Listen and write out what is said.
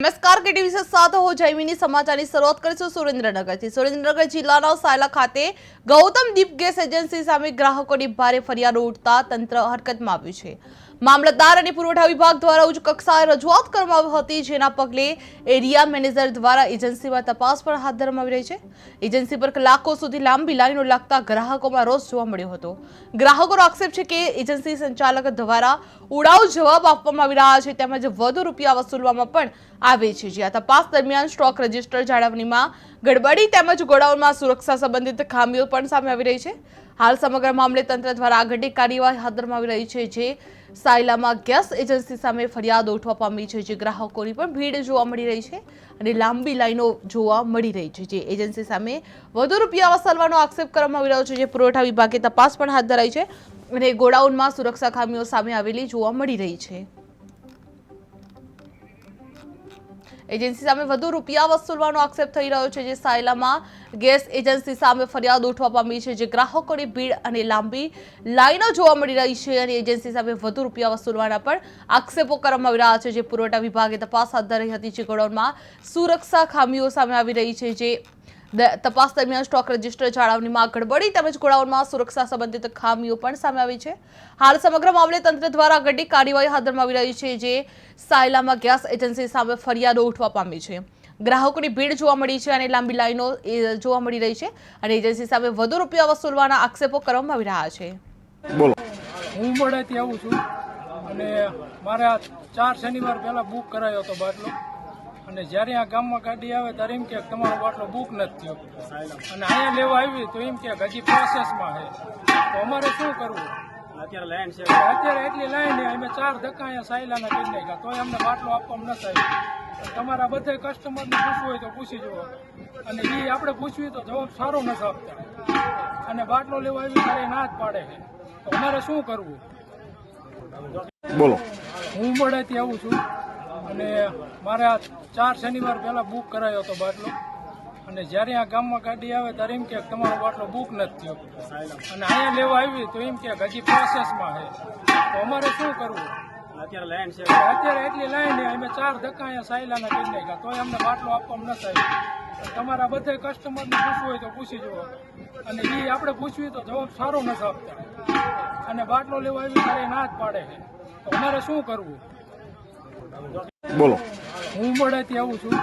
નમસ્કાર કેટીવી સાથે હું જયમીની સમાચારની શરૂઆત કરીશું સુરેન્દ્રનગરથી। સુરેન્દ્રનગર જિલ્લાના સાયલા ખાતે ગૌતમ દીપ ગેસ એજન્સી સામે ગ્રાહકોની ભારે ફરિયાદો ઉઠતા તંત્ર હરકતમાં આવ્યું છે। મામલતદાર અને પુરવઠા વિભાગ દ્વારા ઉચ્ચ કક્ષાએ રજૂઆત કરવામાં આવી હતી, જેના પગલે એરિયા મેનેજર દ્વારા એજન્સીમાં તપાસ પણ હાથ ધરવામાં આવી રહી છે। એજન્સી પર કલાકો સુધી લાંબી લાઈનો લાગતા ગ્રાહકોમાં રોષ જોવા મળ્યો હતો। ગ્રાહકોનો આક્ષેપ છે કે એજન્સી સંચાલક દ્વારા ઉડાઉ જવાબ આપવામાં આવી રહ્યા છે, તેમજ વધુ રૂપિયા વસૂલવામાં પણ આવે છે। જ્યાં તપાસ દરમિયાન સ્ટોક રજિસ્ટર જાળવણીમાં ગડબડી તેમજ ગોડાઉનમાં સુરક્ષા સંબંધિત ખામીઓ પણ સામે આવી રહી છે। હાલ સમગ્ર મામલે તંત્ર દ્વારા આગળની કાર્યવાહી હાથ ધરવામાં આવી રહી છે। જે સાયલામાં ગેસ એજન્સી સામે ફરિયાદ ઉઠવા પામી છે, જે ગ્રાહકોની પણ ભીડ જોવા મળી રહી છે અને લાંબી લાઈનો જોવા મળી રહી છે। જે એજન્સી સામે વધુ રૂપિયા વસૂલવાનો આક્ષેપ કરવામાં આવી રહ્યો છે, જે પુરવઠા વિભાગે તપાસ પણ હાથ ધરાઈ છે અને ગોડાઉનમાં સુરક્ષા ખામીઓ સામે આવેલી જોવા મળી રહી છે। એજન્સી સામે વધુ રૂપિયા વસૂલવાનો આક્ષેપ થઈ રહ્યો છે। જે સાયલામાં ગેસ એજન્સી સામે ફરિયાદ ઉઠવા પામી છે, જે ગ્રાહકોની ભીડ અને લાંબી લાઈનો જોવા મળી રહી છે અને એજન્સી સામે વધુ રૂપિયા વસૂલવાના પણ આક્ષેપો કરવામાં આવી રહ્યા છે। જે પુરવઠા વિભાગે તપાસ હાથ ધરી હતી, જે ગોડાઉનમાં સુરક્ષા ખામીઓ સામે આવી રહી છે। જે તપાસ દરમિયાન સ્ટોક રજિસ્ટર જાળવણીમાં ગડબડી તેમજ ગોડાઉનમાં સુરક્ષા સંબંધિત ખામીઓ પણ સામે આવી છે। હાલ સમગ્ર મામલે તંત્ર દ્વારા આગળની કાર્યવાહી હાથ ધરવામાં આવી રહી છે। જે સાયલામાં ગેસ એજન્સી સામે ફરિયાદો ઉઠવા પામી છે, ગ્રાહકોની ભીડ જોવા મળી છે અને લાંબી લાઈનો જોવા મળી રહી છે અને એજન્સી સામે વધુ રૂપિયા વસૂલવાના આક્ષેપો કરવામાં આવી રહ્યા છે। બોલો, હું ઉંબરડાથી આવું છું અને મારે 4 શનિવાર પહેલા બુક કરાયો હતો બાટલો, અને જ્યારે આ ગામમાં ગાડી આવે ત્યારે એમ કે તમારો બાટલો બુક નથી થયો અને અહીંયા લેવા આવી તો એમ કે હજી પ્રોસેસમાં છે। તો અમારે શું કરવું? અત્યારે એટલી લાઈન અમે 4 ધક્કા અહીંયા સાયલાના કરી નાખ્યા, તોય અમને બાટલો આપવામાં નથી આવ્યો। તમારા બધા કસ્ટમરને પૂછવું હોય તો પૂછી જુઓ, અને એ આપણે પૂછવી તો જવાબ સારો નથી આપતા અને બાટલો લેવા આવી ત્યારે ના જ પાડે છે। તો અમારે શું કરવું? બોલો, હું ઉંબરડાથી આવું છું અને મારે 4 શનિવાર પહેલા બુક કરાયો હતો બાટલો, અને જ્યારે આ ગામમાં ગાડી આવે ત્યારે એમ કે તમારો બાટલો બુક નથી થયો અને અહીંયા લેવા આવી તો એમ કે હજી પ્રોસેસમાં છે। તો અમારે શું કરવું? અત્યારે એટલી લાઈન અમે 4 ધક્કા અહીંયા સાયલાના કરી નાખ્યા, તોય અમને બાટલો આપવામાં નથી આવ્યો। તમારા બધા કસ્ટમરને પૂછવું હોય તો પૂછી જુઓ, અને એ આપણે પૂછવી તો જવાબ સારો નથી આપતા અને બાટલો લેવા આવી ત્યારે ના જ પાડે છે। તો અમારે શું કરવું? બોલો, હું ઉંબરડાથી આવું છું।